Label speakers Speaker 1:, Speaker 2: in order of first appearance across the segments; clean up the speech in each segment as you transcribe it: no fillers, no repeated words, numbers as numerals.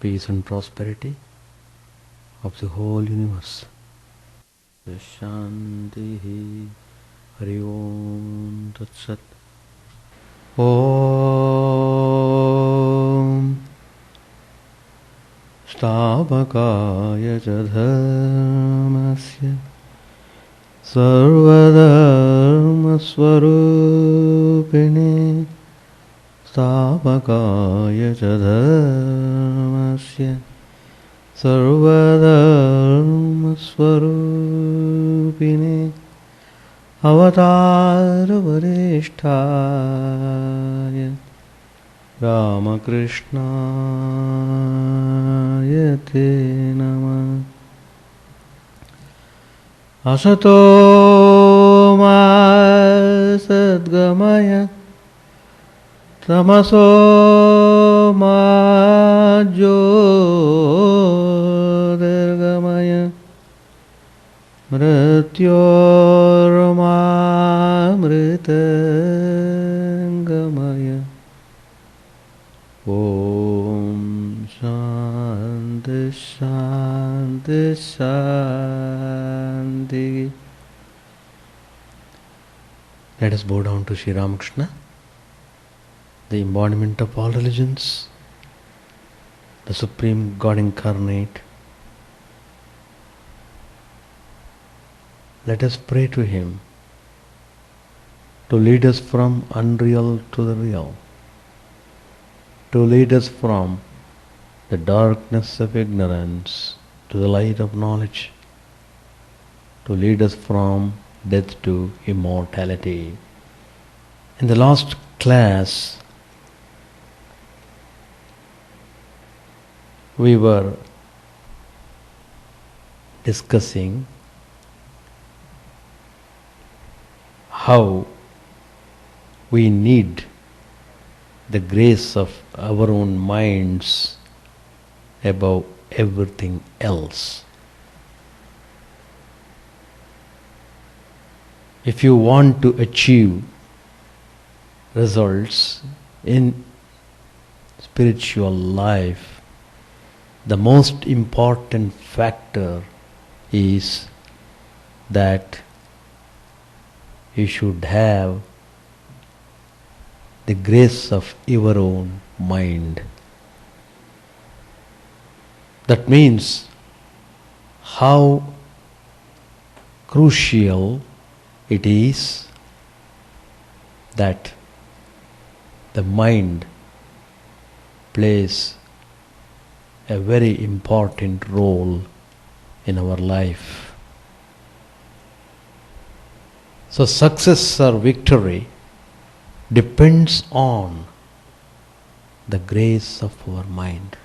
Speaker 1: peace and prosperity of the whole universe. Shanti Hari Om Tat Sat. Om Stavakaya Dharmasya Sarvadharma Swarupini Stavakaya Dharmasya Sarvadharma Swarupini Avatara Varishtaya Ramakrishna Te Namah. Asato ma sadgamaya tamaso ma jyotirgamaya mrityorma mritangamaya. Om Shanti Shanti Shanti. Let us bow down to Sri Ramakrishna, the embodiment of all religions, the Supreme God Incarnate. Let us pray to Him to lead us from unreal to the real, to lead us from the darkness of ignorance to the light of knowledge, to lead us from death to immortality. In the last class, we were discussing how we need the grace of our own minds above everything else. If you want to achieve results in spiritual life, the most important factor is that you should have the grace of your own mind. That means how crucial it is that the mind plays a very important role in our life. So success or victory depends on the grace of our mind.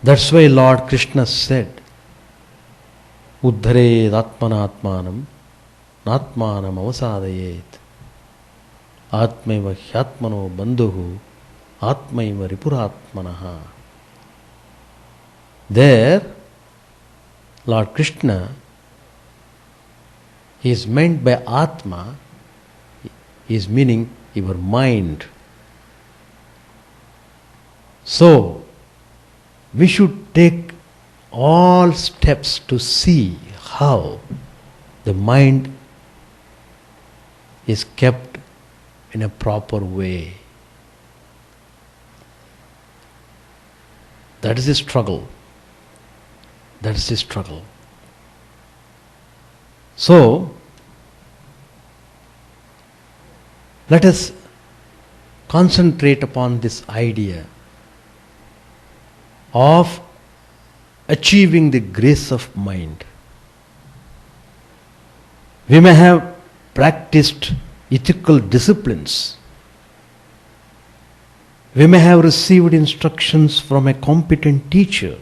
Speaker 1: That's why Lord Krishna said, Uddhared Atmanatmanam Natmanam Avasadayet Atmaiva Hyatmano Bandhuhu Atmaiva Ripuratmanaha. There, Lord Krishna is meant by Atma, is meaning your mind. So, we should take all steps to see how the mind is kept in a proper way. That is the struggle. That is the struggle. So, let us concentrate upon this idea of achieving the grace of mind. We may have practiced ethical disciplines. We may have received instructions from a competent teacher.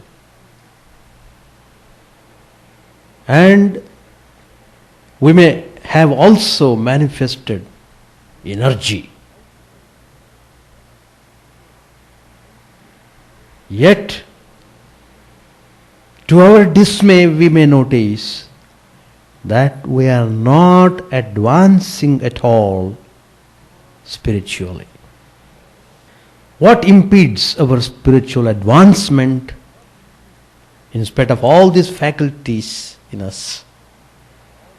Speaker 1: And we may have also manifested energy. Yet, to our dismay, we may notice that we are not advancing at all spiritually. What impedes our spiritual advancement in spite of all these faculties in us?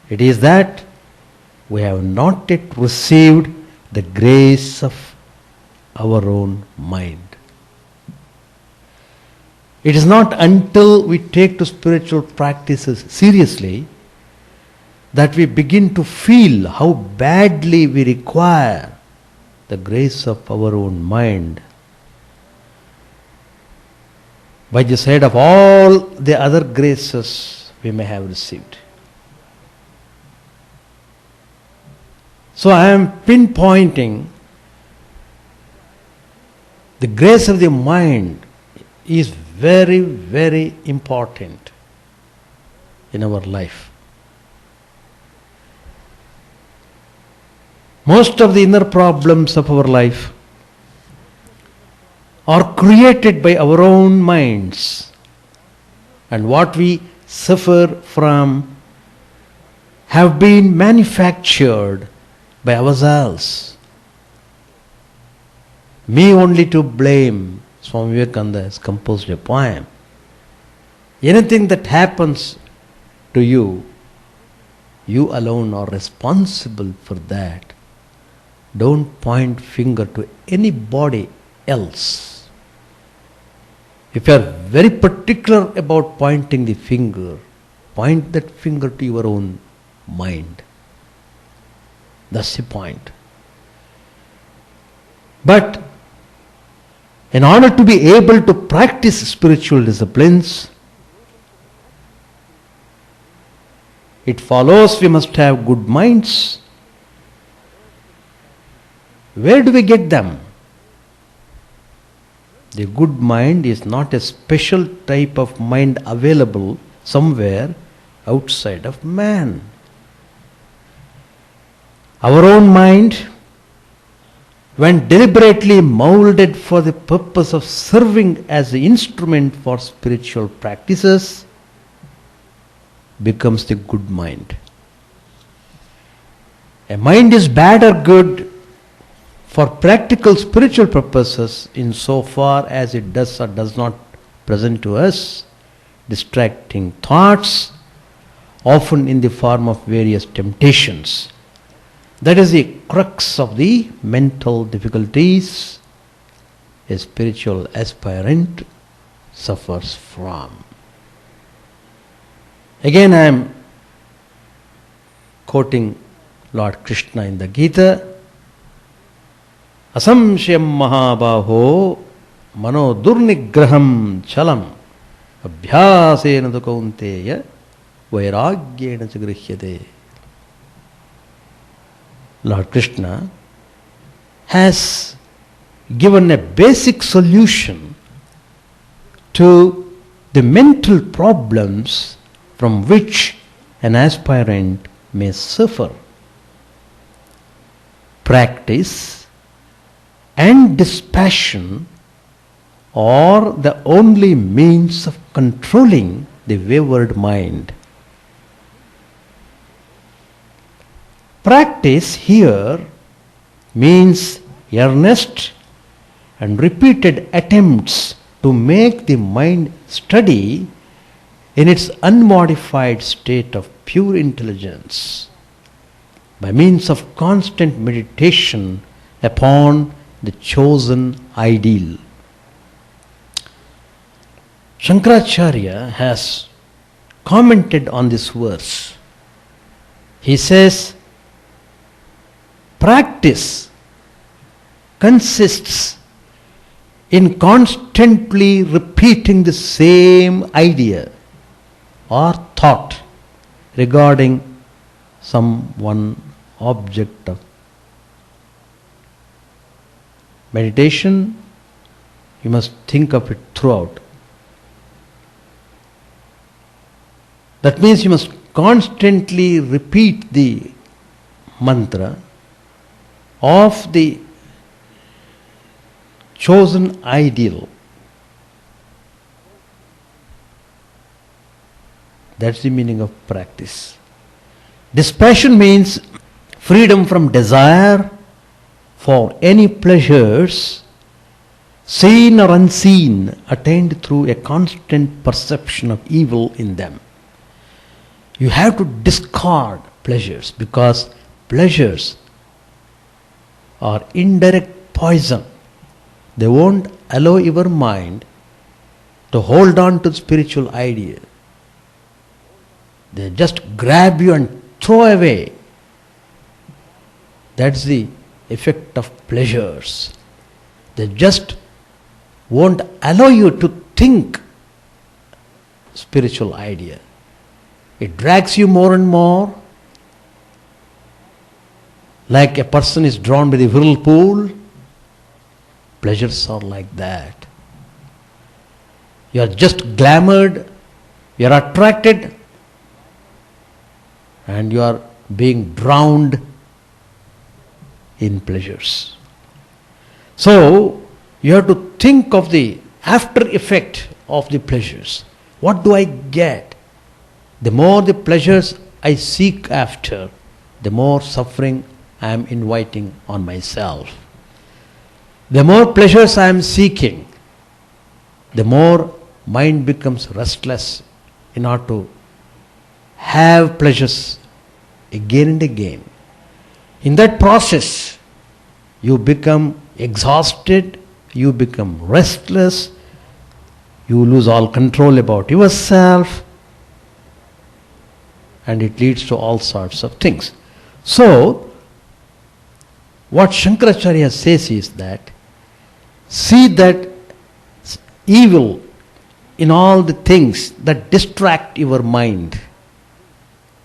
Speaker 1: It is that we have not yet received the grace of our own mind. It is not until we take to spiritual practices seriously that we begin to feel how badly we require the grace of our own mind, by the side of all the other graces we may have received. So I am pinpointing the grace of the mind is very, very important in our life. Most of the inner problems of our life are created by our own minds, and what we suffer from have been manufactured by ourselves. Me only to blame. Swami Vivekananda has composed a poem. Anything that happens to you, you alone are responsible for that. Don't point finger to anybody else. If you are very particular about pointing the finger, point that finger to your own mind. That's the point. But in order to be able to practice spiritual disciplines, it follows we must have good minds. Where do we get them? The good mind is not a special type of mind available somewhere outside of man. Our own mind, when deliberately molded for the purpose of serving as the instrument for spiritual practices, becomes the good mind. A mind is bad or good for practical spiritual purposes insofar as it does or does not present to us distracting thoughts, often in the form of various temptations. That is the crux of the mental difficulties a spiritual aspirant suffers from. Again, I am quoting Lord Krishna in the Gita. Asamshayam mahabaho mano durnigraham chalam abhyasena tu kaunteya vairagyena cha grihyate. Lord Krishna has given a basic solution to the mental problems from which an aspirant may suffer. Practice and dispassion are the only means of controlling the wayward mind. Practice here means earnest and repeated attempts to make the mind steady in its unmodified state of pure intelligence by means of constant meditation upon the chosen ideal. Shankaracharya has commented on this verse. He says, practice consists in constantly repeating the same idea or thought regarding some one object of meditation. You must think of it throughout. That means you must constantly repeat the mantra of the chosen ideal. That's the meaning of practice. Dispassion means freedom from desire for any pleasures seen or unseen, attained through a constant perception of evil in them. You have to discard pleasures, because pleasures are indirect poison. They won't allow your mind to hold on to spiritual idea. They just grab you and throw away. That's the effect of pleasures. They just won't allow you to think spiritual idea. It drags you more and more, like a person is drawn by the whirlpool. Pleasures are like that. You are just glamored, you are attracted, and you are being drowned in pleasures. So, you have to think of the after effect of the pleasures. What do I get? The more the pleasures I seek after, the more suffering I am inviting on myself. The more pleasures I am seeking, the more mind becomes restless in order to have pleasures again and again. In that process, you become exhausted, you become restless, you lose all control about yourself, and it leads to all sorts of things. So, what Shankaracharya says is that, see that evil in all the things that distract your mind.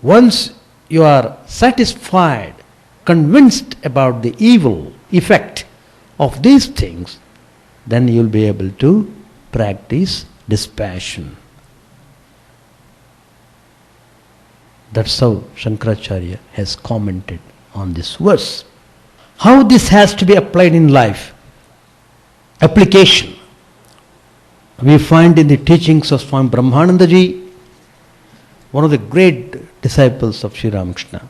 Speaker 1: Once you are satisfied, convinced about the evil effect of these things, then you will be able to practice dispassion. That's how Shankaracharya has commented on this verse. How this has to be applied in life? Application. We find in the teachings of Swami Brahmananda ji, one of the great disciples of Sri Ramakrishna.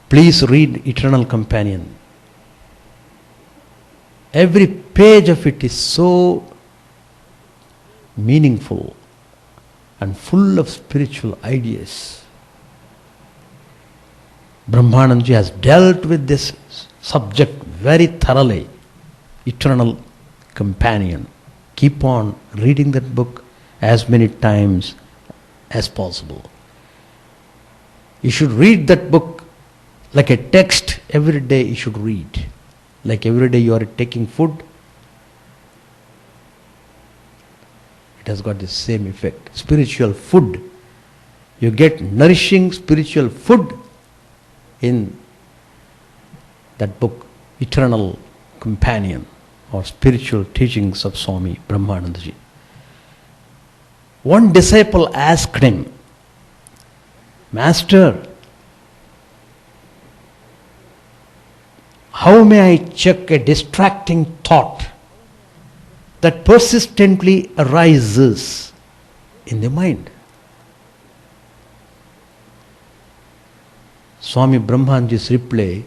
Speaker 1: Please read Eternal Companion. Every page of it is so meaningful and full of spiritual ideas. Brahmananda ji has dealt with this subject very thoroughly. Eternal Companion. Keep on reading that book as many times as possible. You should read that book like a text. Every day you should read. Like every day you are taking food, it has got the same effect. Spiritual food. You get nourishing spiritual food in that book, Eternal Companion, or Spiritual Teachings of Swami Brahmananda ji. One disciple asked him, Master, how may I check a distracting thought that persistently arises in the mind? Swami Brahmananda's reply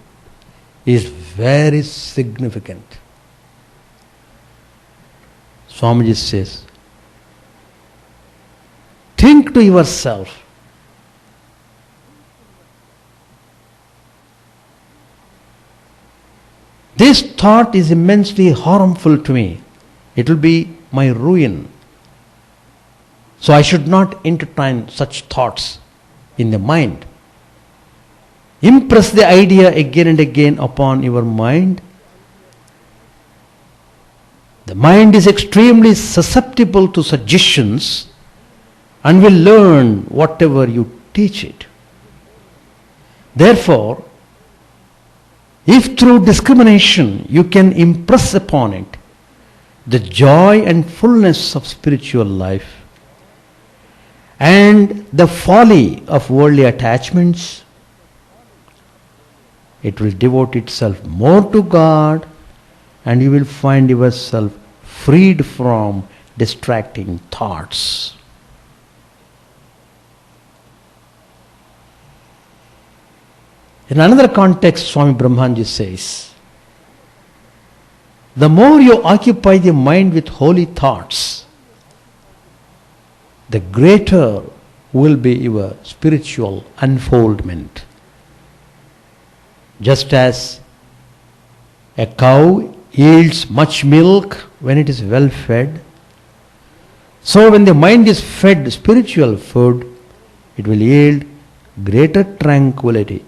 Speaker 1: is very significant. Swamiji says, think to yourself, this thought is immensely harmful to me. It will be my ruin. So I should not entertain such thoughts in the mind. Impress the idea again and again upon your mind. The mind is extremely susceptible to suggestions and will learn whatever you teach it. Therefore, if through discrimination you can impress upon it the joy and fullness of spiritual life and the folly of worldly attachments, it will devote itself more to God and you will find yourself freed from distracting thoughts. In another context, Swami Brahmanji says, The more you occupy the mind with holy thoughts, the greater will be your spiritual unfoldment. Just as a cow yields much milk when it is well fed, so when the mind is fed spiritual food, it will yield greater tranquility.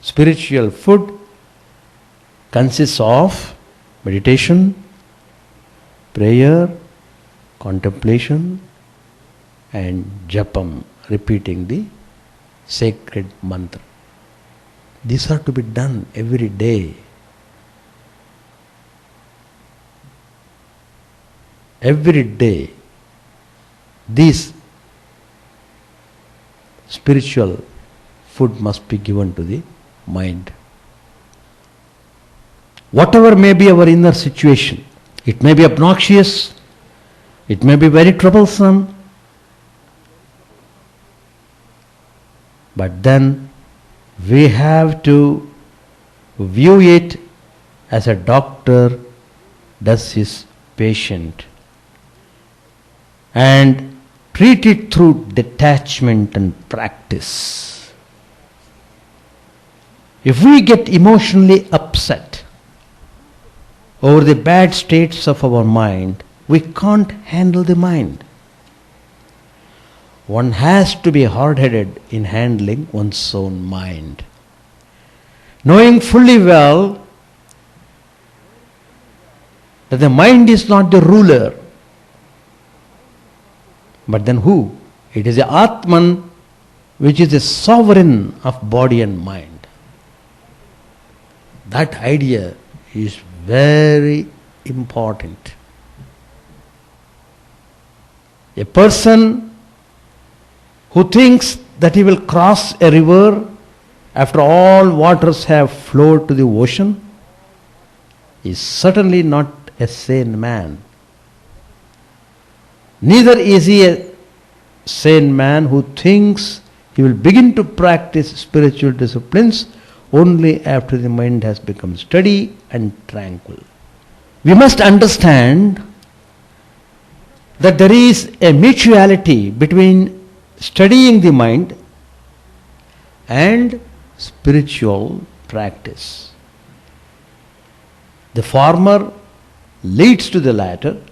Speaker 1: Spiritual food consists of meditation, prayer, contemplation, and japam, repeating the sacred mantra. These are to be done every day. Every day, this spiritual food must be given to the mind. Whatever may be our inner situation, it may be obnoxious, it may be very troublesome, but then we have to view it as a doctor does his patient and treat it through detachment and practice. If we get emotionally upset over the bad states of our mind, we can't handle the mind. One has to be hard-headed in handling one's own mind, knowing fully well that the mind is not the ruler. But then who? It is the Atman which is the sovereign of body and mind. That idea is very important. A person who thinks that he will cross a river after all waters have flowed to the ocean is certainly not a sane man. Neither is he a sane man who thinks he will begin to practice spiritual disciplines only after the mind has become steady and tranquil. We must understand that there is a mutuality between studying the mind and spiritual practice. The former leads to the latter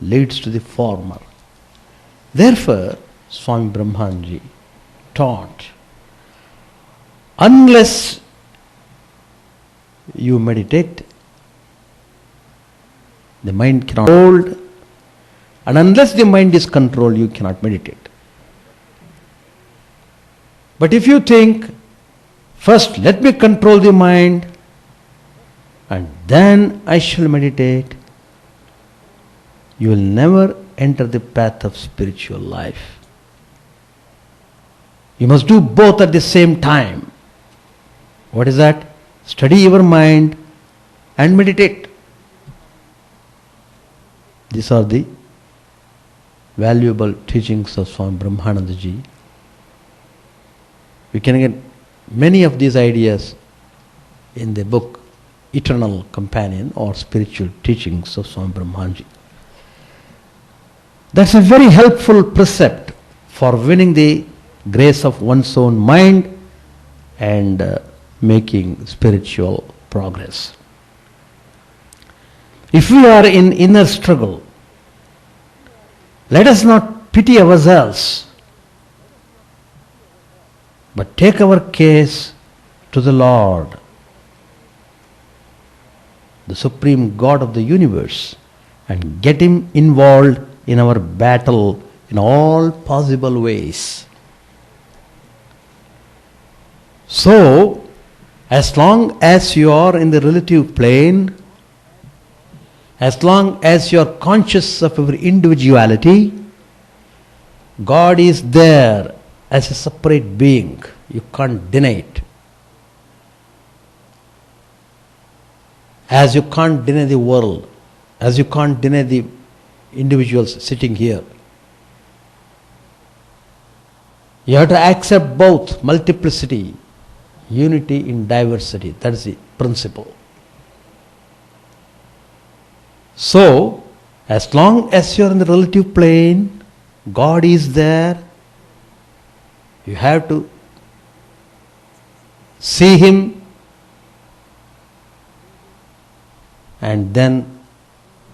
Speaker 1: leads to the former. Therefore, Swami Brahmanji taught, unless you meditate, the mind cannot be controlled, and unless the mind is controlled, you cannot meditate. But if you think, first let me control the mind and then I shall meditate, you will never enter the path of spiritual life. You must do both at the same time. What is that? Study your mind and meditate. These are the valuable teachings of Swami Brahmananda ji. We can get many of these ideas in the book Eternal Companion or Spiritual Teachings of Swami Brahmanji. That's a very helpful precept for winning the grace of one's own mind and making spiritual progress. If we are in inner struggle, let us not pity ourselves, but take our case to the Lord, the Supreme God of the universe, and get Him involved in our battle in all possible ways. So, as long as you are in the relative plane, as long as you are conscious of your individuality, God is there as a separate being. You can't deny it. As you can't deny the world, as you can't deny the individuals sitting here. You have to accept both multiplicity, unity in diversity. That is the principle. So, as long as you are in the relative plane, God is there. You have to see Him, and then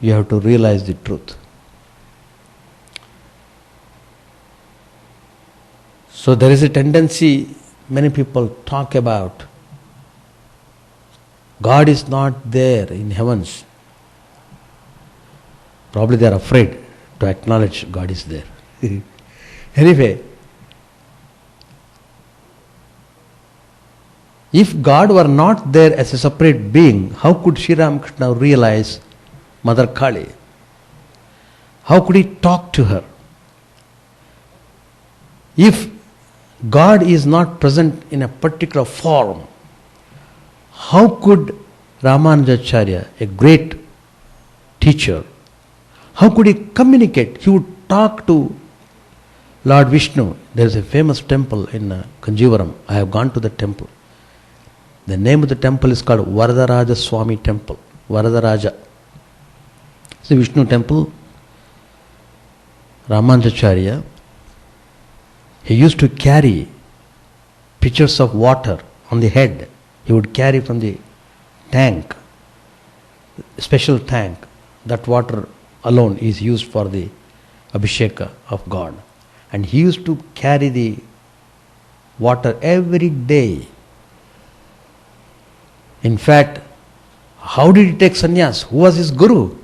Speaker 1: you have to realize the truth. So there is a tendency, many people talk about God is not there in heavens. Probably they are afraid to acknowledge God is there. Anyway, if God were not there as a separate being, how could Sri Ramakrishna realize Mother Kali? How could he talk to her? If God is not present in a particular form, how could Ramanujacharya, a great teacher, how could he communicate? He would talk to Lord Vishnu. There is a famous temple in Kanjivaram. I have gone to the temple. The name of the temple is called Varadaraja Swami Temple. Varadaraja. It's a Vishnu temple. Ramanujacharya, he used to carry pitchers of water on the head. He would carry from the tank, special tank. That water alone is used for the Abhisheka of God. And he used to carry the water every day. In fact, how did he take sannyas? Who was his guru?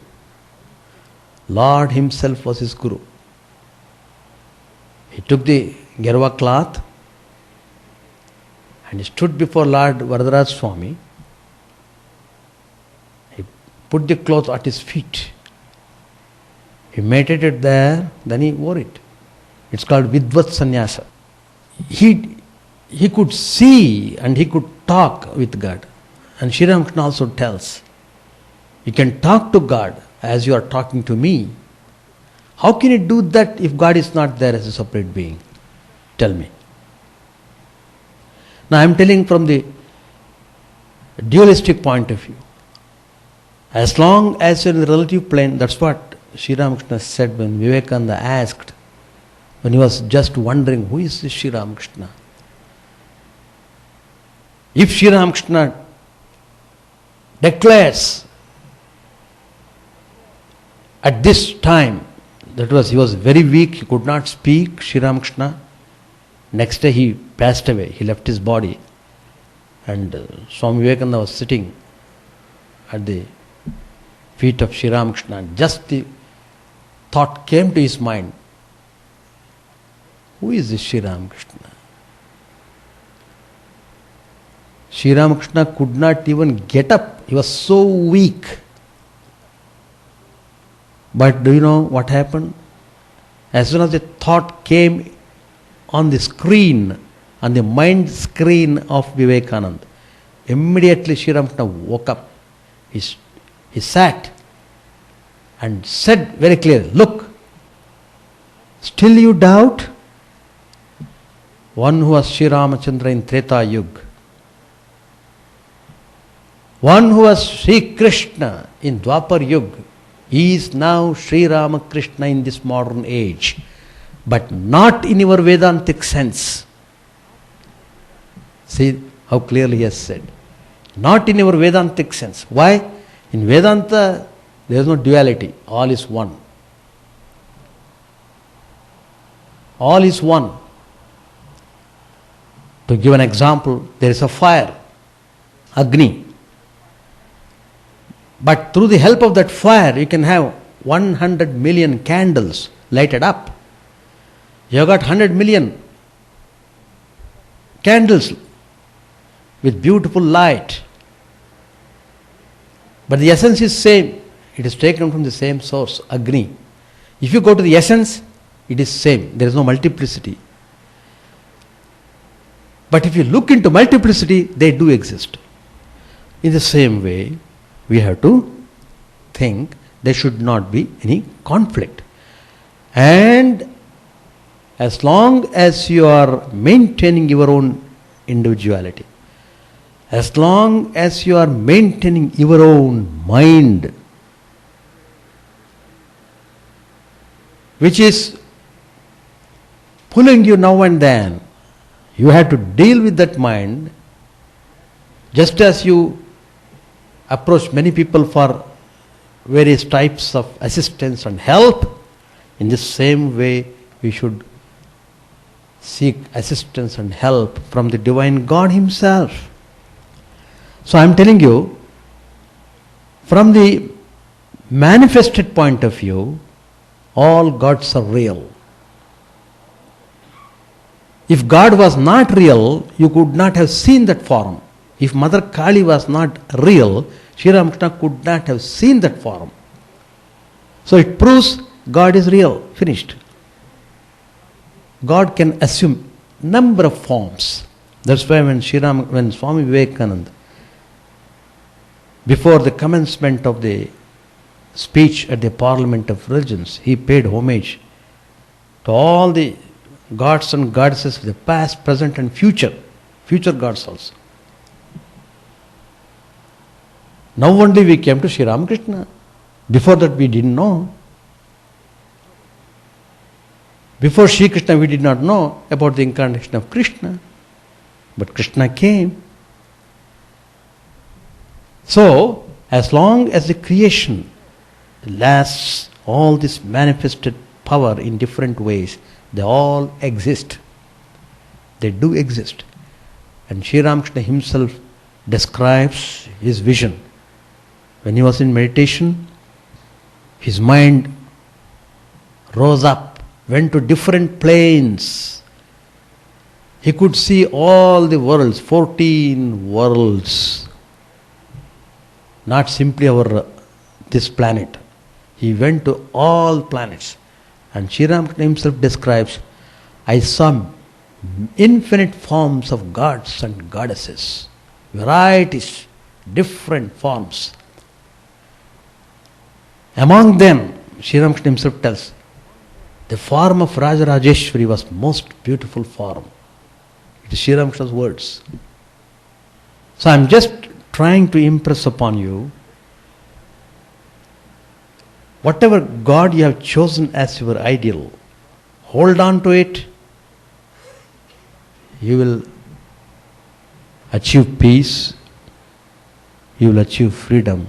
Speaker 1: Lord himself was his guru. He took the Gerva cloth and he stood before Lord Varadaraja Swami. He put the cloth at his feet. He meditated there, then he wore it. It's called Vidvat Sannyasa. He could see and he could talk with God. And Sri Ramakrishna also tells, you can talk to God as you are talking to me. How can you do that if God is not there as a separate being? Tell me. Now I am telling from the dualistic point of view. As long as you are in the relative plane, that's what Sri Ramakrishna said when Vivekananda asked, when he was just wondering, who is this Sri Ramakrishna? If Sri Ramakrishna declares at this time, he was very weak, he could not speak, Sri Ramakrishna. Next day he passed away, he left his body. And Swami Vivekananda was sitting at the feet of Sri Ramakrishna. Just the thought came to his mind, who is this Sri Ramakrishna? Sri Ramakrishna could not even get up. He was so weak. But do you know what happened? As soon as the thought came on the screen, on the mind screen of Vivekananda, immediately Sri Ramakrishna woke up. He sat and said very clearly, look, still you doubt? One who was Sri Ramachandra in Treta Yuga, one who was Sri Krishna in Dwapar Yuga, is now Sri Ramakrishna in this modern age, but not in your Vedantic sense. See how clearly he has said. Not in your Vedantic sense. Why? In Vedanta, there is no duality. All is one. All is one. To give an example, there is a fire, Agni. But through the help of that fire, you can have 100 million candles lighted up. You have got 100 million candles with beautiful light. But the essence is same. It is taken from the same source, Agni. If you go to the essence, it is same. There is no multiplicity. But if you look into multiplicity, they do exist. In the same way, we have to think there should not be any conflict. And as long as you are maintaining your own individuality, as long as you are maintaining your own mind, which is pulling you now and then. You have to deal with that mind, just as you approach many people for various types of assistance and help. In the same way, we should seek assistance and help from the divine God Himself. So I am telling you, from the manifested point of view, all gods are real. If God was not real, you could not have seen that form. If Mother Kali was not real, Sri Ramakrishna could not have seen that form. So it proves God is real. Finished. God can assume number of forms. That's why when Swami Vivekananda, before the commencement of the speech at the Parliament of Religions, he paid homage to all the gods and goddesses of the past, present and future gods also. Now only we came to Sri Ramakrishna. Before that we didn't know. Before Sri Krishna we did not know about the incarnation of Krishna. But Krishna came. So, as long as the creation lasts, all this manifested power in different ways, they all exist. They do exist. And Sri Ramakrishna himself describes his vision. When he was in meditation, his mind rose up, went to different planes. He could see all the worlds, 14 worlds. Not simply this planet. He went to all planets. And Sri Ramakrishna himself describes, I saw infinite forms of gods and goddesses, varieties, different forms. Among them, Sri Ramakrishna himself tells, the form of Rajarajeshwari was most beautiful form. It is Sri Ramakrishna's words. So I am just trying to impress upon you, whatever God you have chosen as your ideal, hold on to it. You will achieve peace. You will achieve freedom.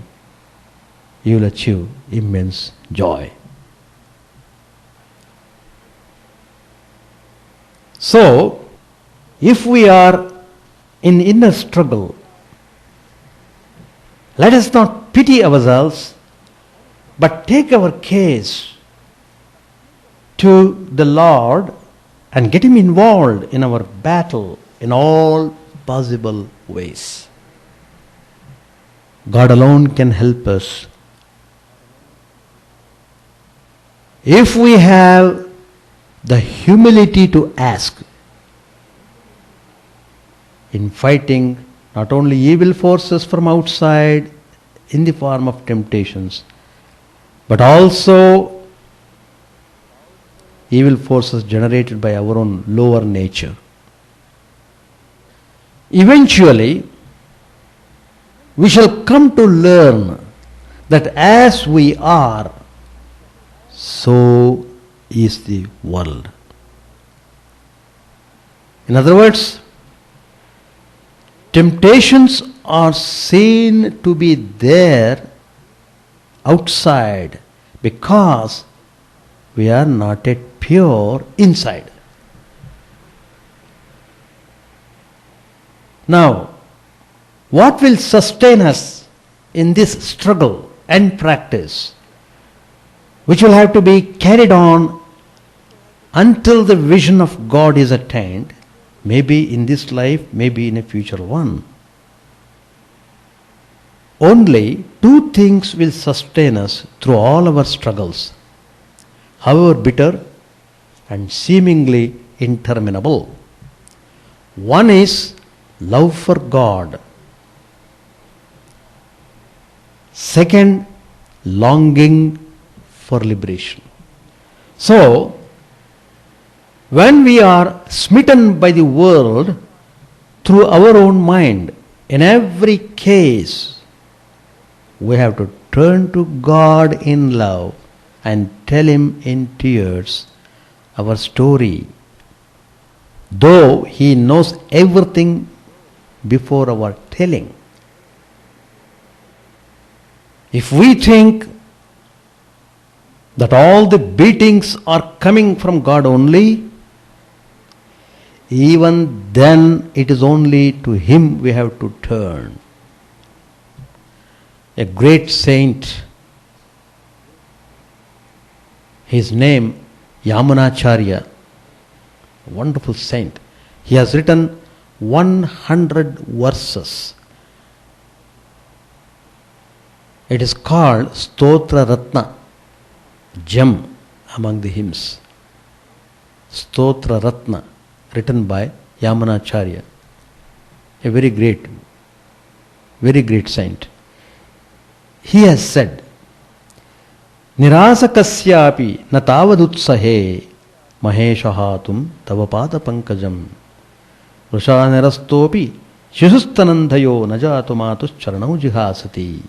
Speaker 1: You will achieve immense joy. So, if we are in inner struggle, let us not pity ourselves, but take our case to the Lord and get Him involved in our battle in all possible ways. God alone can help us. If we have the humility to ask in fighting not only evil forces from outside in the form of temptations, but also evil forces generated by our own lower nature. Eventually, we shall come to learn that as we are, so is the world. In other words, temptations are seen to be there outside because we are not yet pure inside. Now, what will sustain us in this struggle and practice, which will have to be carried on until the vision of God is attained, maybe in this life, maybe in a future one? Only two things will sustain us through all our struggles, however bitter and seemingly interminable. One is love for God. Second, longing for liberation. So, when we are smitten by the world through our own mind, in every case, we have to turn to God in love and tell him in tears our story, though he knows everything before our telling. If we think that all the beatings are coming from God only, even then it is only to Him we have to turn. A great saint, his name Yamunacharya, wonderful saint. He has written 100 verses. It is called Stotra Ratna, gem among the hymns. Stotra Ratna, written by Yamunacharya, a very great saint. He has said, Nirasakasyapi na tavadutsahe maheshahatum tavapada pankajam rushanirastopi shisustanandayo najatumatus charanau jihasati.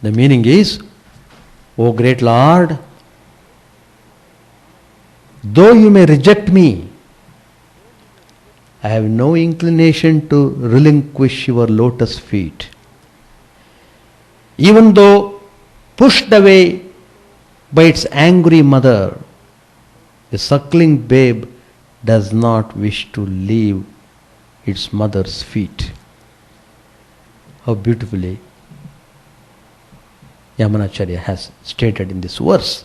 Speaker 1: The meaning is, O great Lord, though you may reject me, I have no inclination to relinquish your lotus feet. Even though pushed away by its angry mother, the suckling babe does not wish to leave its mother's feet. How beautifully Yamunacharya has stated in this verse.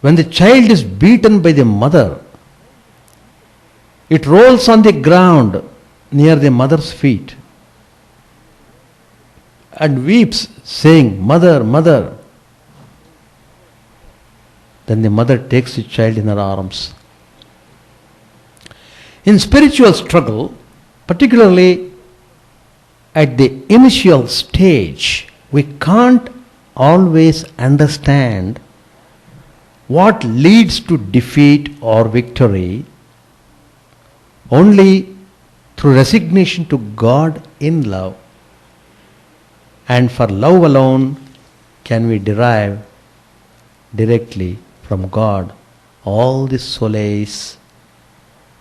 Speaker 1: When the child is beaten by the mother, it rolls on the ground near the mother's feet and weeps, saying, Mother, Mother. Then the mother takes the child in her arms. In spiritual struggle, particularly at the initial stage, we can't always understand what leads to defeat or victory. Only through resignation to God in love, and for love alone, can we derive directly from God all the solace,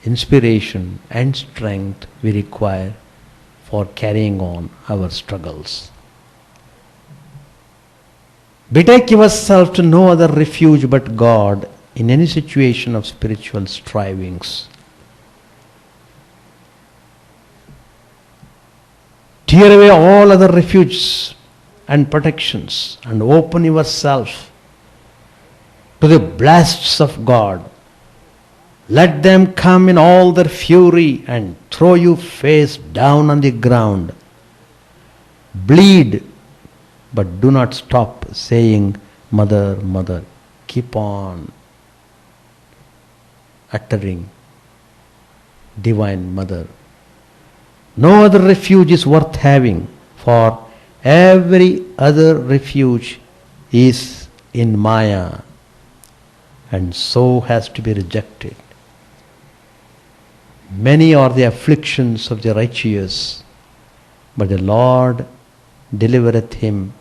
Speaker 1: inspiration and strength we require for carrying on our struggles. Betake yourself to no other refuge but God in any situation of spiritual strivings. Tear away all other refuges and protections and open yourself to the blasts of God. Let them come in all their fury and throw you face down on the ground. Bleed, but do not stop saying, Mother, Mother. Keep on uttering, Divine Mother. No other refuge is worth having, for every other refuge is in Maya and so has to be rejected. Many are the afflictions of the righteous, but the Lord delivereth him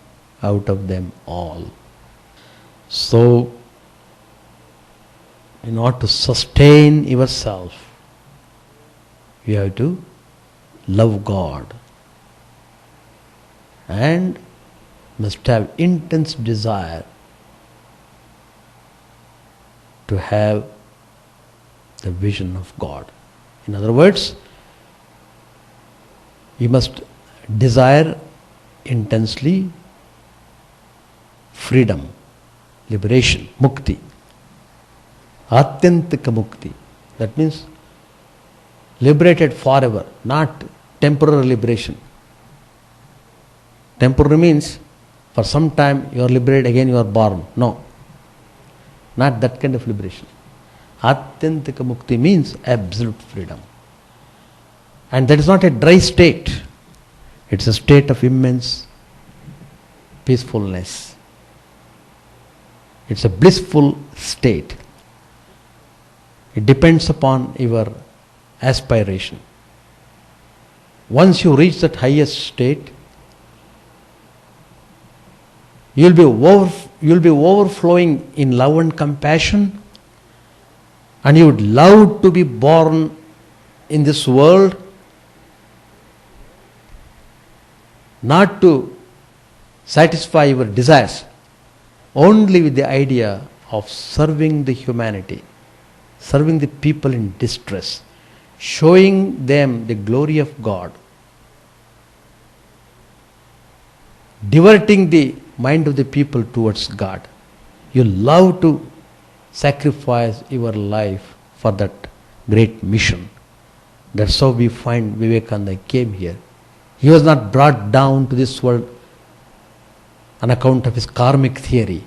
Speaker 1: out of them all. So, in order to sustain yourself, you have to love God and must have intense desire to have the vision of God. In other words, you must desire intensely freedom, liberation, mukti, atyantika mukti. That means liberated forever, not temporary liberation. Temporary means for some time you are liberated, again you are born. No, not that kind of liberation. Atyantika mukti means absolute freedom. And that is not a dry state. It's a state of immense peacefulness. It's a blissful state. It depends upon your aspiration. Once you reach that highest state, you you will be overflowing in love and compassion, and you would love to be born in this world, not to satisfy your desires, only with the idea of serving the humanity, serving the people in distress, showing them the glory of God, diverting the mind of the people towards God. You love to sacrifice your life for that great mission. That's how we find Vivekananda came here. He was not brought down to this world on account of his karmic theory.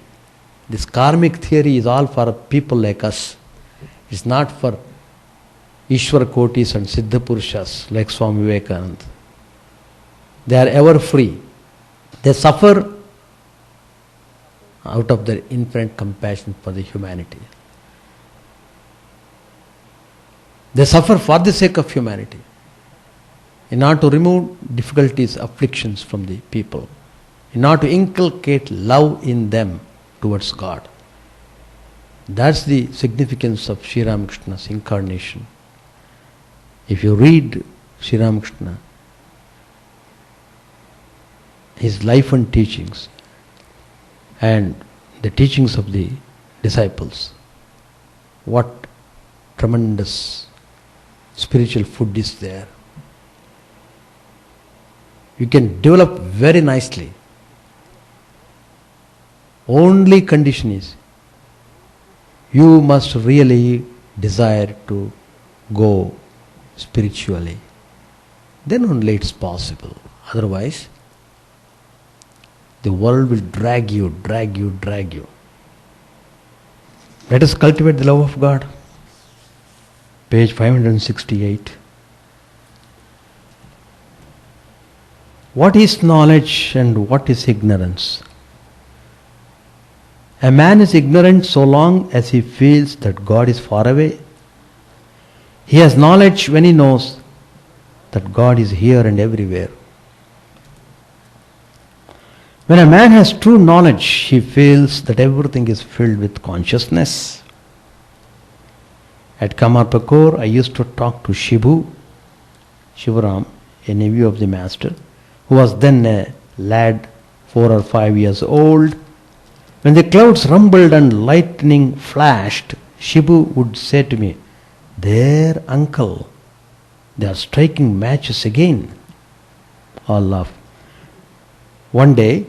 Speaker 1: This karmic theory is all for people like us. It's not for Ishwar Kotis and Siddha Purushas like Swami Vivekananda. They are ever free. They suffer out of their infinite compassion for the humanity. They suffer for the sake of humanity, in order to remove difficulties, afflictions from the people, in order to inculcate love in them towards God. That's the significance of Sri Ramakrishna's incarnation. If you read Sri Ramakrishna, his life and teachings, and the teachings of the disciples, what tremendous spiritual food is there. You can develop very nicely. Only condition is you must really desire to go spiritually. Then only it's possible. Otherwise, the world will drag you, drag you, drag you. Let us cultivate the love of God. Page 568. What is knowledge and what is ignorance? A man is ignorant so long as he feels that God is far away. He has knowledge when he knows that God is here and everywhere. When a man has true knowledge, he feels that everything is filled with consciousness. At Kamarpakor, I used to talk to Shivaram, a nephew of the master, who was then a lad 4 or 5 years old. When the clouds rumbled and lightning flashed, Shibu would say to me, "There, uncle, they are striking matches again." All laugh. One day,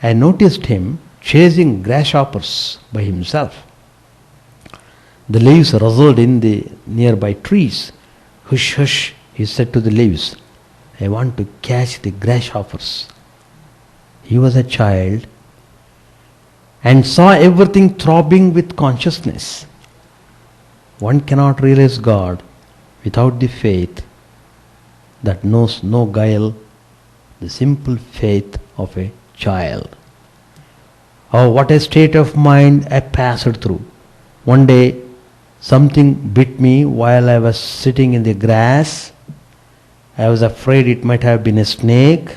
Speaker 1: I noticed him chasing grasshoppers by himself. The leaves rustled in the nearby trees. "Hush, hush," he said to the leaves. "I want to catch the grasshoppers." He was a child and saw everything throbbing with consciousness. One cannot realize God without the faith that knows no guile, the simple faith of a child. Oh, what a state of mind I passed through. One day, something bit me while I was sitting in the grass. I was afraid it might have been a snake,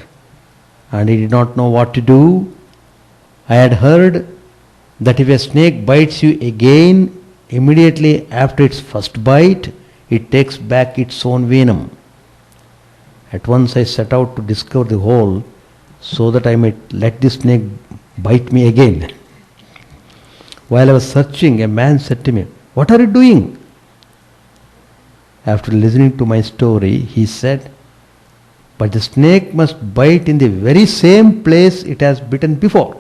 Speaker 1: and I did not know what to do. I had heard that if a snake bites you again, immediately after its first bite, it takes back its own venom. At once I set out to discover the hole so that I might let the snake bite me again. While I was searching, a man said to me, "What are you doing?" After listening to my story, he said, "But the snake must bite in the very same place it has bitten before."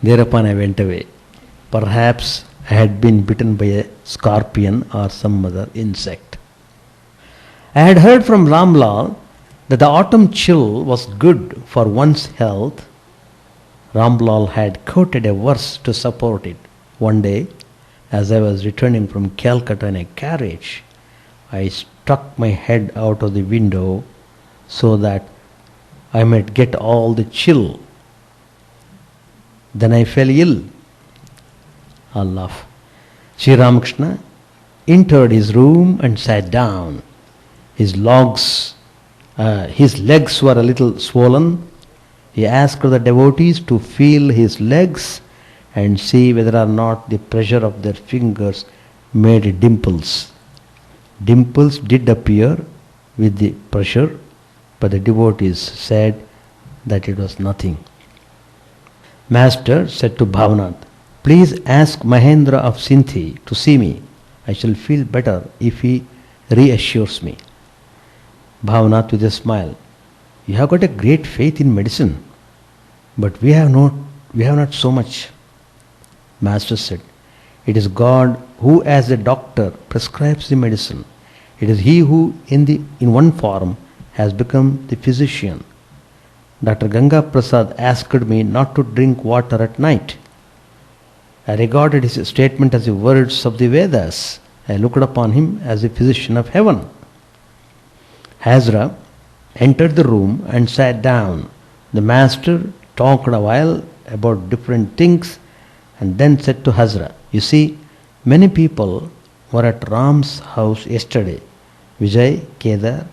Speaker 1: Thereupon I went away. Perhaps I had been bitten by a scorpion or some other insect. I had heard from Ramlal that the autumn chill was good for one's health. Ramlal had quoted a verse to support it. One day, as I was returning from Calcutta in a carriage, I stuck my head out of the window so that I might get all the chill. Then I fell ill. Allah. Sri Ramakrishna entered his room and sat down. His legs were a little swollen. He asked the devotees to feel his legs and see whether or not the pressure of their fingers made dimples. Dimples did appear with the pressure, but the devotees said that it was nothing. Master said to Bhavanath, please ask Mahendra of Sinthi to see me. I shall feel better if he reassures me. Bhavanath with a smile, you have got a great faith in medicine, but we have not so much. Master said, it is God who as a doctor prescribes the medicine. It is he who in one form has become the physician. Dr. Ganga Prasad asked me not to drink water at night. I regarded his statement as the words of the Vedas. I looked upon him as a physician of heaven. Hazra entered the room and sat down. The master talked a while about different things and then said to Hazra, you see, many people were at Ram's house yesterday. Vijay, Kedar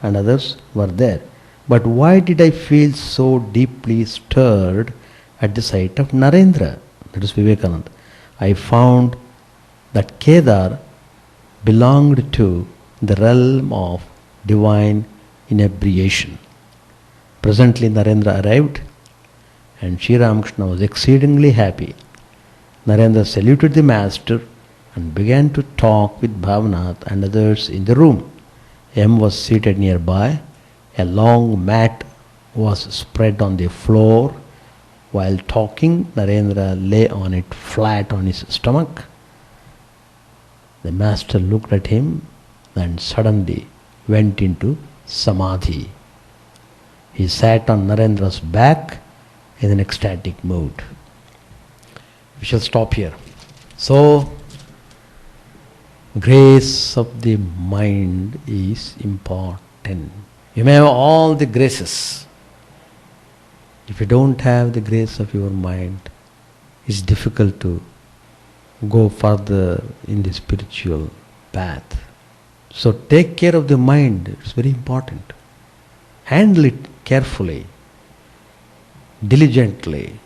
Speaker 1: and others were there. But why did I feel so deeply stirred at the sight of Narendra? That is Vivekananda. I found that Kedar belonged to the realm of divine inebriation. Presently Narendra arrived and Sri Ramakrishna was exceedingly happy. Narendra saluted the master and began to talk with Bhavanath and others in the room. M was seated nearby. A long mat was spread on the floor. While talking, Narendra lay on it flat on his stomach. The master looked at him and suddenly went into samadhi. He sat on Narendra's back in an ecstatic mood. We shall stop here. So, grace of the mind is important. You may have all the graces. If you don't have the grace of your mind, it's difficult to go further in the spiritual path. So take care of the mind, it's very important. Handle it carefully, diligently.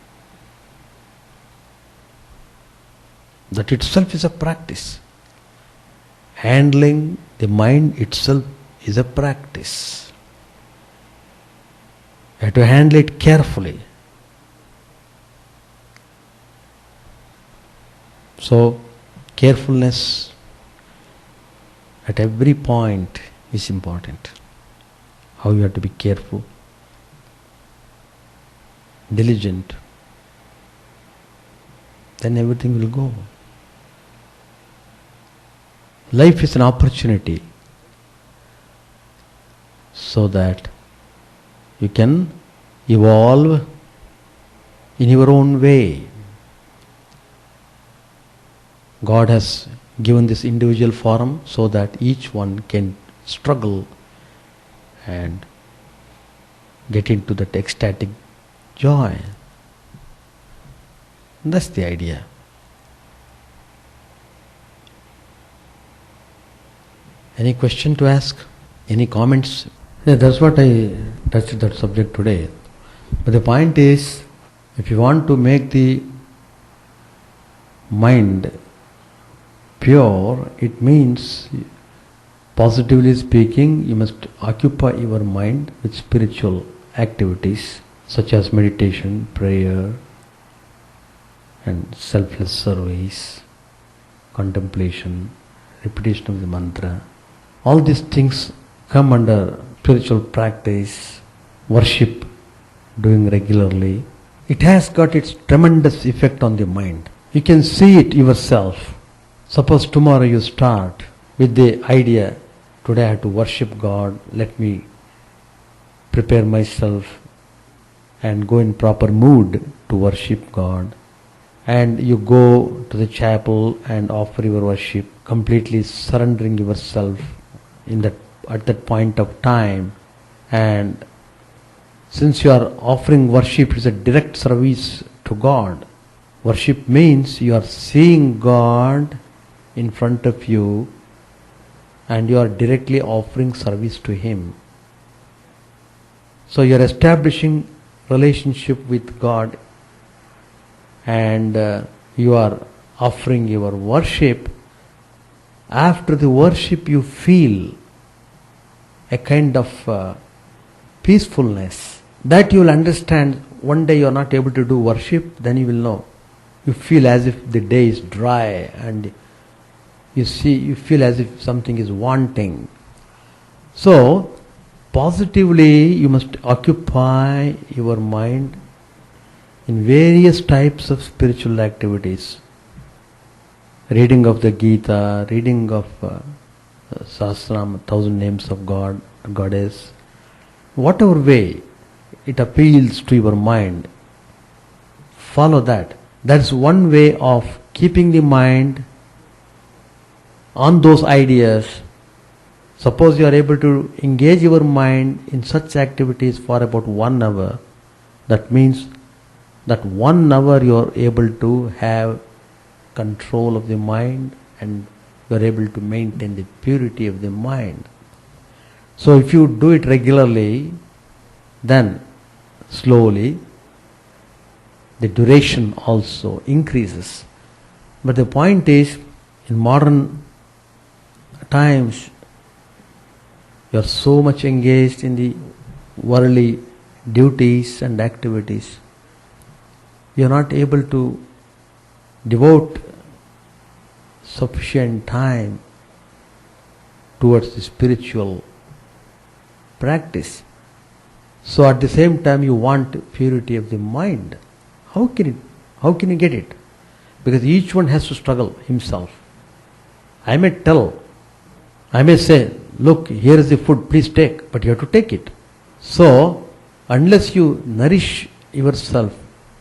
Speaker 1: That itself is a practice. Handling the mind itself is a practice. You have to handle it carefully. So, carefulness at every point is important. How you have to be careful, diligent, then everything will go. Life is an opportunity so that you can evolve in your own way. God has given this individual form so that each one can struggle and get into that ecstatic joy. That's the idea. Any question to ask? Any comments? Yeah, that's what I touched that subject today. But the point is, if you want to make the mind pure, it means, positively speaking, you must occupy your mind with spiritual activities such as meditation, prayer, and selfless service, contemplation, repetition of the mantra. All these things come under spiritual practice, worship, doing regularly. It has got its tremendous effect on the mind. You can see it yourself. Suppose tomorrow you start with the idea, today I have to worship God, let me prepare myself and go in proper mood to worship God. And you go to the chapel and offer your worship, completely surrendering yourself at that point of time. And since you are offering worship, it is a direct service to God. Worship means you are seeing God in front of you and you are directly offering service to Him. So you are establishing relationship with God and you are offering your worship, after the worship you feel a kind of peacefulness that you will understand. One day you are not able to do worship, then you will know. You feel as if the day is dry and you feel as if something is wanting. So, positively you must occupy your mind in various types of spiritual activities. Reading of the Gita, reading of Sahasranam, 1,000 names of God, Goddess. Whatever way it appeals to your mind, follow that. That's one way of keeping the mind on those ideas. Suppose you are able to engage your mind in such activities for about 1 hour, that means that 1 hour you are able to have control of the mind and you are able to maintain the purity of the mind. So if you do it regularly, then slowly the duration also increases. But the point is, in modern times, you are so much engaged in the worldly duties and activities, you are not able to devote sufficient time towards the spiritual practice. So at the same time you want purity of the mind. How can you get it? Because each one has to struggle himself. I may say, look, here is the food, please take, but you have to take it. So, unless you nourish yourself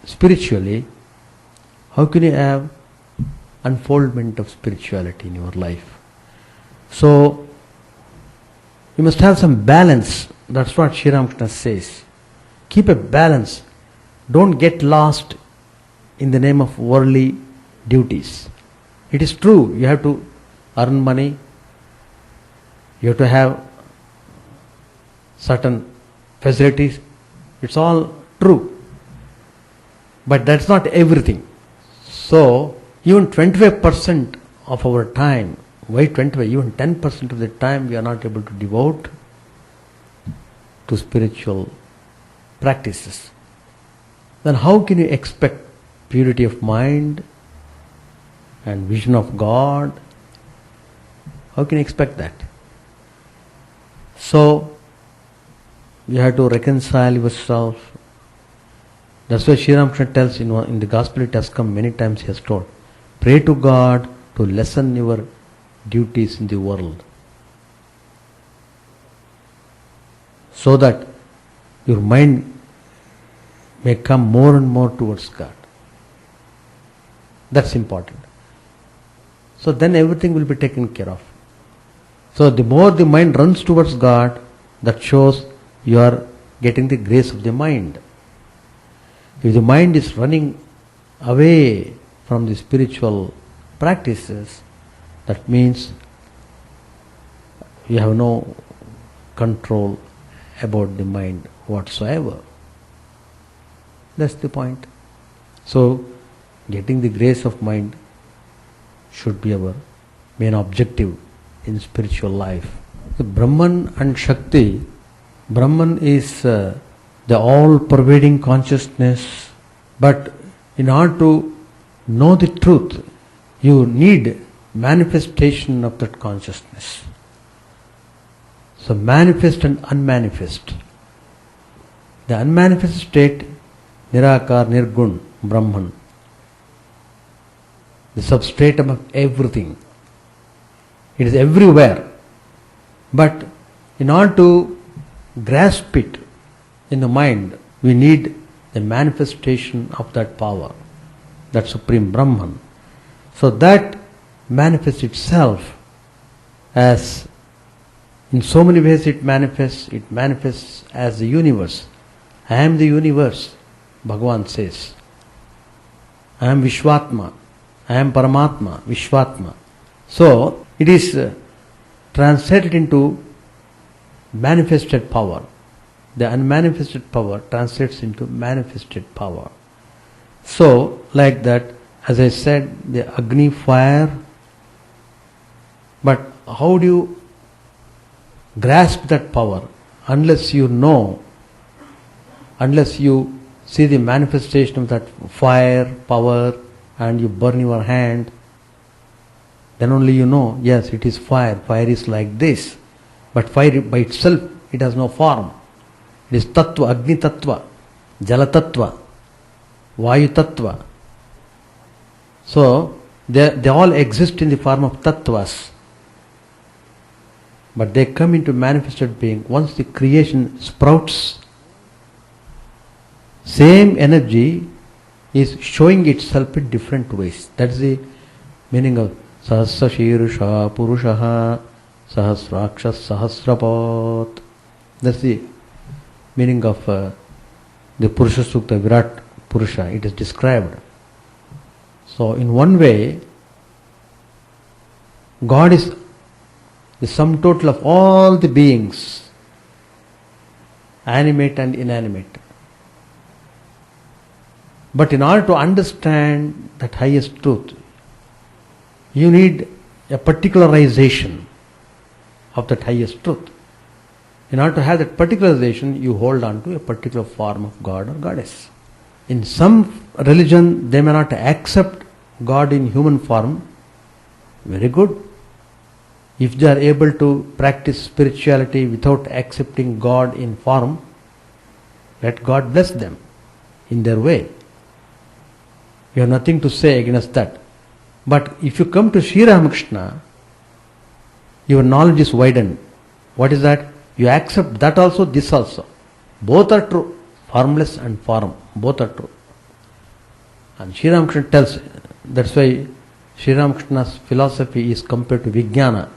Speaker 1: spiritually, how can you have unfoldment of spirituality in your life? So, you must have some balance. That's what Sri Ramakrishna says. Keep a balance. Don't get lost in the name of worldly duties. It is true, you have to earn money, you have to have certain facilities. It's all true. But that's not everything. So, even 25% of our time, why 25? Even 10% of the time we are not able to devote to spiritual practices. Then how can you expect purity of mind and vision of God? How can you expect that? So, you have to reconcile yourself. That's why Sri Ramakrishna tells in the Gospel, it has come many times, he has told, pray to God to lessen your duties in the world, so that your mind may come more and more towards God. That's important. So then everything will be taken care of. So the more the mind runs towards God, that shows you are getting the grace of the mind. If the mind is running away from the spiritual practices, that means you have no control about the mind whatsoever. That's the point. So, getting the grace of mind should be our main objective in spiritual life. The Brahman and Shakti, Brahman is the all-pervading consciousness, but in order to know the truth, you need manifestation of that consciousness. So manifest and unmanifest. The unmanifest state, Nirakar, Nirgun, Brahman, the substratum of everything. It is everywhere. But in order to grasp it in the mind, we need the manifestation of that power, that Supreme Brahman. So that manifests itself as, in so many ways it manifests as the universe. I am the universe, Bhagavan says. I am Vishwatma. I am Paramatma, Vishwatma. So, it is translated into manifested power. the unmanifested power translates into manifested power. So, like that, as I said, the Agni fire, but how do you grasp that power? Unless you know, unless you see the manifestation of that fire, power, and you burn your hand, then only you know, yes, it is fire. Fire is like this. But fire by itself, it has no form. It is tattva, agni tattva, jala tattva, vayu tattva. So, they all exist in the form of tattvas. But they come into manifested being. Once the creation sprouts, same energy is showing itself in different ways. That's the meaning of Sahasra Shirusha Purushaha Sahasrakshas Sahasrapat. That's the meaning of the Purusha Sukta, Virat Purusha. It is described. So, in one way, God is the sum total of all the beings, animate and inanimate. But in order to understand that highest truth, you need a particularization of that highest truth. In order to have that particularization, you hold on to a particular form of God or Goddess. In some religion, they may not accept God in human form. Very good. If they are able to practice spirituality without accepting God in form, let God bless them in their way. You have nothing to say against that. But if you come to Sri Ramakrishna, your knowledge is widened. What is that? You accept that also, this also. Both are true. Formless and form. Both are true. And Sri Ramakrishna tells, that's why Sri Ramakrishna's philosophy is compared to Vijnana.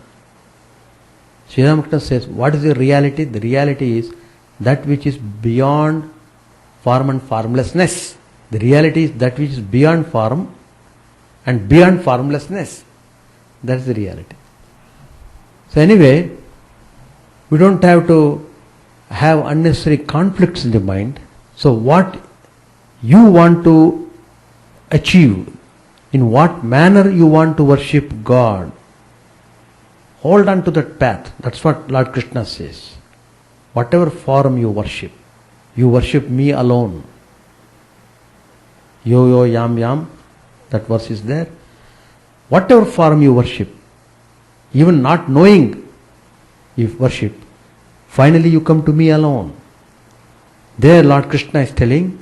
Speaker 1: Sri Ramakrishna says, what is the reality? The reality is that which is beyond form and formlessness. The reality is that which is beyond form and beyond formlessness. That is the reality. So anyway, we don't have to have unnecessary conflicts in the mind. So what you want to achieve, in what manner you want to worship God, hold on to that path. That's what Lord Krishna says. Whatever form you worship me alone. Yo yo yam yam, that verse is there. Whatever form you worship, even not knowing you worship, finally you come to me alone. There Lord Krishna is telling,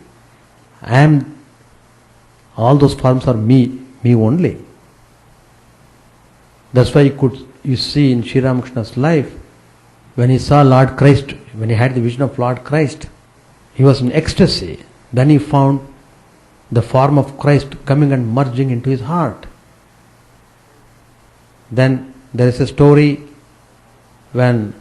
Speaker 1: all those forms are me only. That's why you see in Sri Ramakrishna's life, when he saw Lord Christ, when he had the vision of Lord Christ, he was in ecstasy. Then he found the form of Christ coming and merging into his heart. Then there is a story when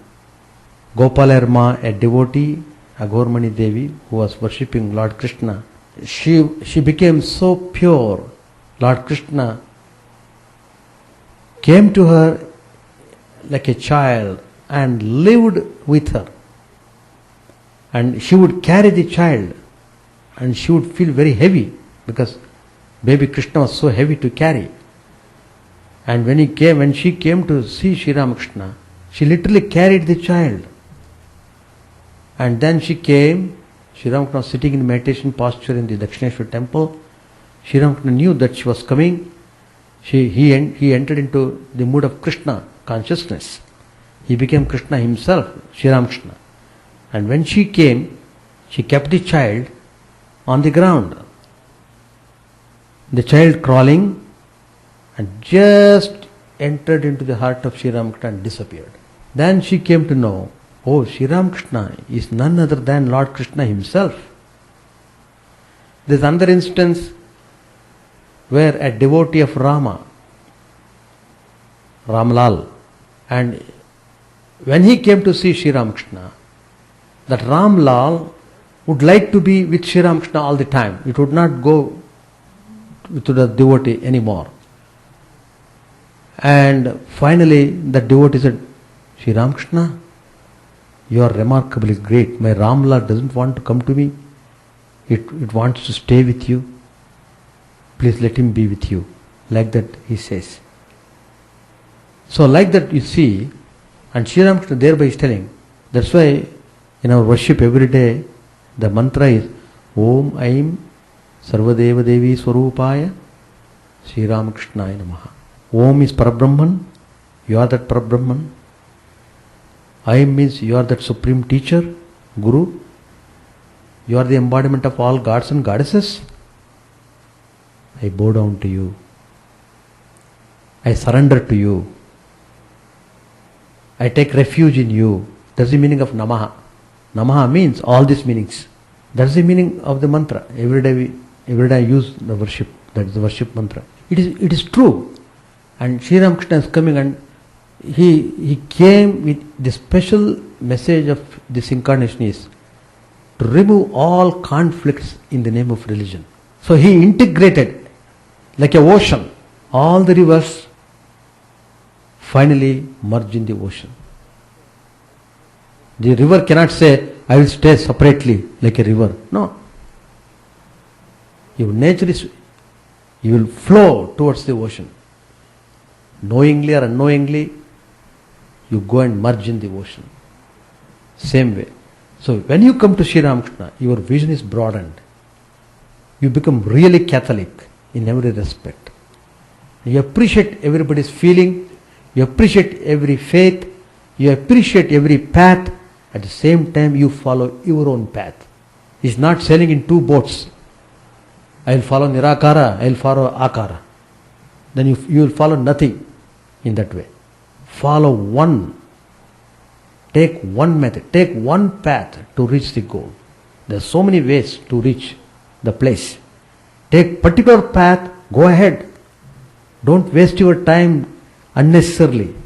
Speaker 1: Gopalarma, a devotee, Agormani Devi, who was worshipping Lord Krishna, she became so pure. Lord Krishna came to her like a child and lived with her. And she would carry the child and she would feel very heavy because baby Krishna was so heavy to carry. And when she came to see Sri Ramakrishna, she literally carried the child. And then she came, Sri Ramakrishna was sitting in meditation posture in the Dakshineshwar temple. Sri Ramakrishna knew that she was coming. He entered into the mood of Krishna consciousness. He became Krishna himself, Sri Ramakrishna. And when she came, she kept the child on the ground. The child crawling and just entered into the heart of Sri Ramakrishna and disappeared. Then she came to know, oh, Sri Ramakrishna is none other than Lord Krishna himself. There is another instance where a devotee of Rama, Ramlal, and when he came to see Sri Ramakrishna, that Ramlal would like to be with Sri Ramakrishna all the time. It would not go to the devotee anymore. And finally the devotee said, Sri Ramakrishna, You are remarkably great. My Ramlal doesn't want to come to me. It wants to stay with you. Please let him be with you. Like that he says. So like that you see, and Sri Ramakrishna thereby is telling, that's why in our worship every day, the mantra is Om Aim Sarvadeva Devi Swarupaya Sri Ramakrishnaya Namaha. Om is Parabrahman, you are that Parabrahman. Aim means you are that supreme teacher, Guru. You are the embodiment of all gods and goddesses. I bow down to you. I surrender to you. I take refuge in you. That's the meaning of Namaha. Namaha means all these meanings. That's the meaning of the mantra. Every day I use the worship. That is the worship mantra. It is true. And Sri Ramakrishna is coming and he came with the special message of this incarnation is to remove all conflicts in the name of religion. So he integrated like a ocean. All the rivers finally merge in the ocean. The river cannot say, I will stay separately like a river. No. Your nature is, you will flow towards the ocean. Knowingly or unknowingly, you go and merge in the ocean. Same way. So when you come to Sri Ramakrishna, your vision is broadened. You become really Catholic in every respect. You appreciate everybody's feeling, you appreciate every faith, you appreciate every path. At the same time, you follow your own path. It's not sailing in two boats. I will follow Nirakara, I will follow Akara. Then you will follow nothing in that way. Follow one. Take one method, take one path to reach the goal. There are so many ways to reach the place. Take particular path, go ahead. Don't waste your time unnecessarily.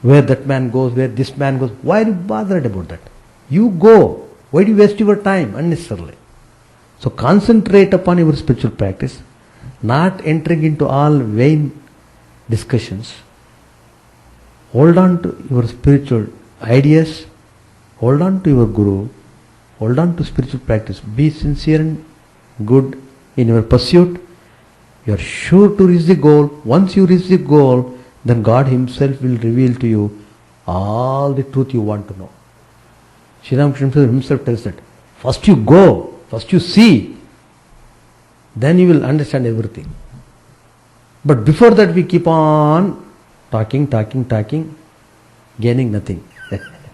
Speaker 1: Where that man goes, where this man goes. Why are you bothered about that? You go. Why do you waste your time unnecessarily? So concentrate upon your spiritual practice, not entering into all vain discussions. Hold on to your spiritual ideas, hold on to your Guru, hold on to spiritual practice. Be sincere and good in your pursuit. You are sure to reach the goal. Once you reach the goal, then God Himself will reveal to you all the truth you want to know. Sri Ramakrishna himself tells that. First you go, first you see, then you will understand everything. But before that we keep on talking, gaining nothing.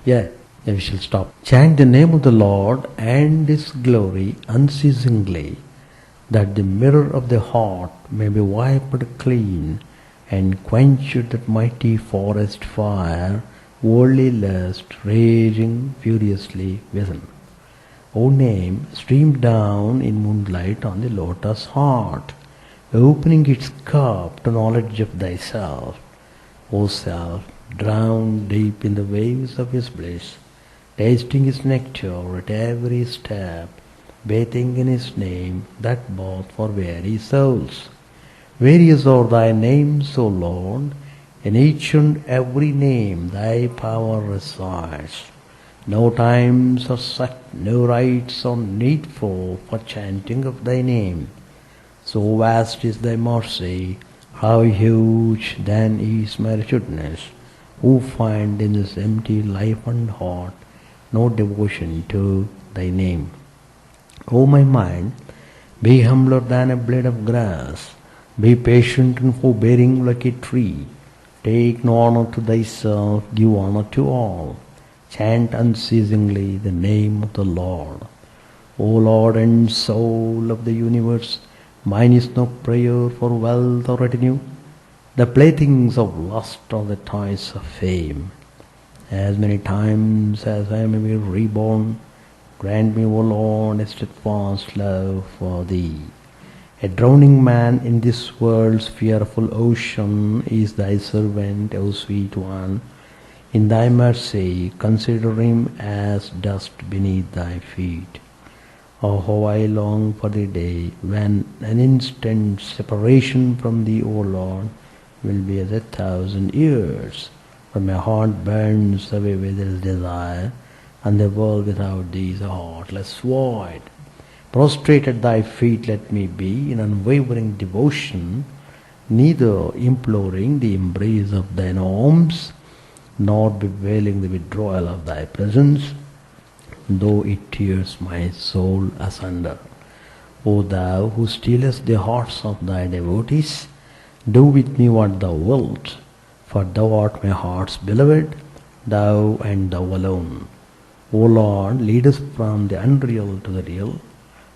Speaker 1: Yeah, we shall stop. Chant the name of the Lord and His glory unceasingly, that the mirror of the heart may be wiped clean and quenched that mighty forest fire, worldly lust raging furiously within. O name, stream down in moonlight on the lotus heart, opening its cup to knowledge of thyself. O self, drowned deep in the waves of His bliss, tasting His nectar at every step, bathing in His name, that bath for weary souls. Various are Thy names, O Lord, in each and every name Thy power resides. No times are set, no rites are needful for chanting of Thy name. So vast is Thy mercy, how huge then is my wretchedness, who find in this empty life and heart no devotion to Thy name. O my mind, be humbler than a blade of grass, be patient and forbearing like a tree, take no honor to thyself, give honor to all, chant unceasingly the name of the Lord. O Lord and soul of the universe, mine is no prayer for wealth or retinue, the playthings of lust or the toys of fame. As many times as I may be reborn, grant me, O Lord, a steadfast love for Thee. A drowning man in this world's fearful ocean is Thy servant, O sweet one. In Thy mercy, consider him as dust beneath Thy feet. Oh, how I long for the day when an instant separation from Thee, O Lord, will be as 1,000 years. For my heart burns away with His desire and the world without thee is a heartless void. Prostrate at thy feet let me be in unwavering devotion, neither imploring the embrace of thine arms, nor bewailing the withdrawal of thy presence, though it tears my soul asunder. O thou who stealest the hearts of thy devotees, do with me what thou wilt, for thou art my heart's beloved, thou and thou alone. O Lord, lead us from the unreal to the real,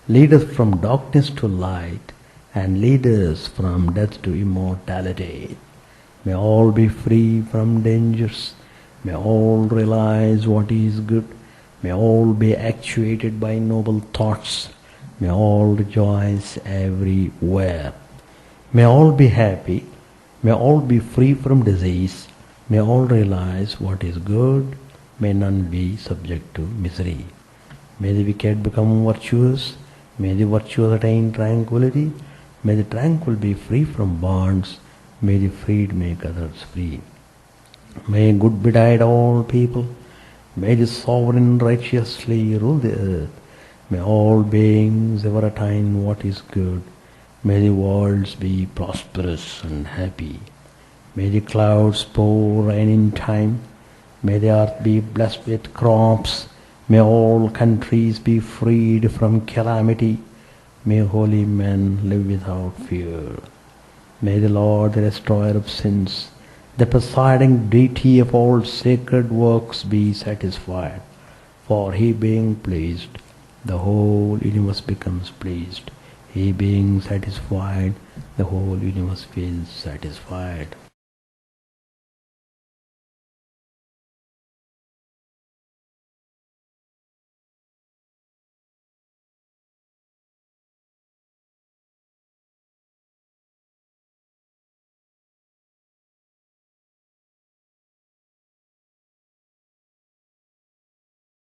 Speaker 1: lead us from darkness to light, and lead us from death to immortality. May all be free from dangers, may all realize what is good, may all be actuated by noble thoughts, may all rejoice everywhere. May all be happy, may all be free from disease, may all realize what is good, may none be subject to misery. May the wicked become virtuous, may the virtuous attain tranquility, may the tranquil be free from bonds, may the freed make others free. May good betide all people, may the sovereign righteously rule the earth, may all beings ever attain what is good, may the worlds be prosperous and happy, may the clouds pour rain in time, may the earth be blessed with crops, may all countries be freed from calamity, may holy men live without fear. May the Lord, the destroyer of sins, the presiding deity of all sacred works be satisfied, for he being pleased, the whole universe becomes pleased. He being satisfied, the whole universe feels satisfied.